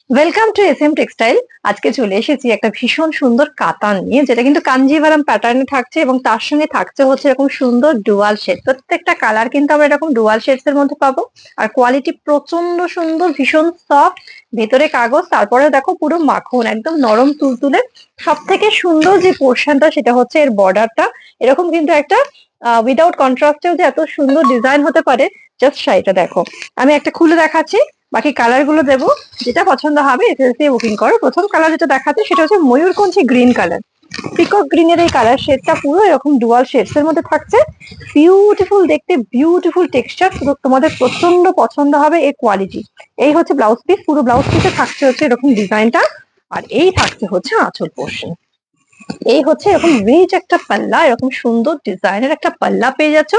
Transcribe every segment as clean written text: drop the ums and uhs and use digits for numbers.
Welcome to S M textile. আজকে চলে এসেছি একটা ভীষণ সুন্দর কাতান নিয়ে, যেটা কিন্তু কাঞ্জিভারাম প্যাটার্নে থাকছে এবং তার সঙ্গে থাকছে হচ্ছে এরকম সুন্দর ডুয়াল শেড। প্রত্যেকটা কালার কিন্তু আমরা এরকম ডুয়াল শেডস এর মধ্যে পাবো। আর কোয়ালিটি প্রচন্ড সুন্দর, ভীষণ সফট, ভেতরে কাগজ, তারপরে দেখো পুরো মাখন, একদম নরম তুলতুলে। সব থেকে সুন্দর যে পোর্শনটা সেটা হচ্ছে এর বর্ডারটা। এরকম কিন্তু একটা উইদাউট কন্ট্রাস্টেও যে এত সুন্দর ডিজাইন হতে পারে, জাস্ট শাড়িটা দেখো। আমি একটা খুলে দেখাচ্ছি, বাকি কালার গুলো দেবো। যেটা পছন্দ হবে এসএসসি বুকিং করো। প্রথম কালার যেটা দেখাচ্ছে সেটা হচ্ছে ময়ূরকণ্ঠী গ্রিন কালার। পিকক গ্রিনের এই কালার শেডটা পুরো এরকম ডুয়াল শেডস এর মধ্যে থাকছে। বিউটিফুল দেখতে, বিউটিফুল টেক্সচার, তোমাদের প্রচন্ড পছন্দ হবে এই কোয়ালিটি। এই হচ্ছে ব্লাউজ পিস, পুরো ব্লাউজ পিসে থাকছে হচ্ছে এরকম ডিজাইনটা। আর এই থাকছে হচ্ছে আঁচল পোর্শন। এই হচ্ছে এরকম রিচ একটা পাল্লা, এরকম সুন্দর ডিজাইনের একটা পাল্লা পেয়ে যাচ্ছ।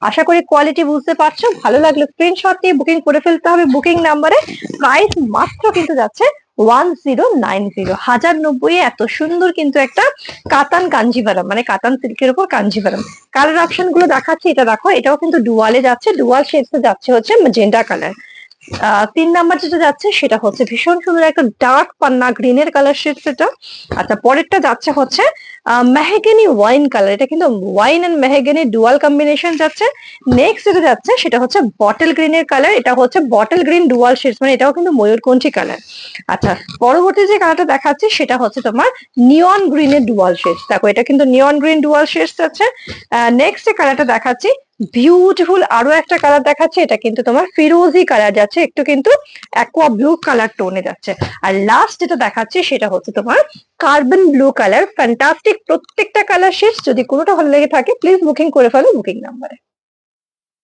আশা করি কোয়ালিটি বুঝতে পারছো। ভালো লাগলে স্ক্রিনশট দিয়ে বুকিং করে ফেলতে হবে বুকিং নাম্বারে। প্রাইস মাত্র কিন্তু যাচ্ছে 1090, 1090। এত সুন্দর কিন্তু একটা কাতান কাঞ্জিভারাম, মানে কাতান সিল্কের উপর কাঞ্জিভারাম। কালার অপশন গুলো দেখাচ্ছি, এটা দেখো, এটাও কিন্তু ডুয়ালে যাচ্ছে, ডুয়াল শেডস যাচ্ছে হচ্ছে ম্যাজেন্টা কালার। 3 নাম্বার যেটা যাচ্ছে সেটা হচ্ছে ভীষণ সুন্দর একটা ডার্ক পান্না গ্রিনের কালার শেড সেটা। আচ্ছা, পরেরটা যাচ্ছে হচ্ছে মেহগনি ওয়াইন কালার। এটা কিন্তু wine and mahogany dual combination যাচ্ছে। নেক্সট যেটা যাচ্ছে সেটা হচ্ছে বটল গ্রিনের কালার। এটা হচ্ছে বটল গ্রিন ডুয়াল শেডস, মানে এটাও কিন্তু ময়ূরকণ্ঠী কালার। আচ্ছা, পরবর্তী যে কালারটা দেখাচ্ছি সেটা হচ্ছে তোমার নিয়ন গ্রিনের ডুয়াল শেডস। দেখো, এটা কিন্তু নিয়ন গ্রিন ডুয়াল শেডস যাচ্ছে। নেক্সট যে কালারটা দেখাচ্ছি, বিউটিফুল আরো একটা কালার দেখাচ্ছে। এটা কিন্তু তোমার ফিরোজি কালার যাচ্ছে, একটু কিন্তু অ্যাকোয়া ব্লু কালার টোনে যাচ্ছে। আর লাস্ট যেটা দেখাচ্ছি সেটা হচ্ছে তোমার কার্বন ব্লু কালার। ফ্যান্টাস্টিক প্রত্যেকটা কালার শেডস। যদি কোনোটা ভালো লেগে থাকে প্লিজ বুকিং করে ফেলো বুকিং নাম্বারে।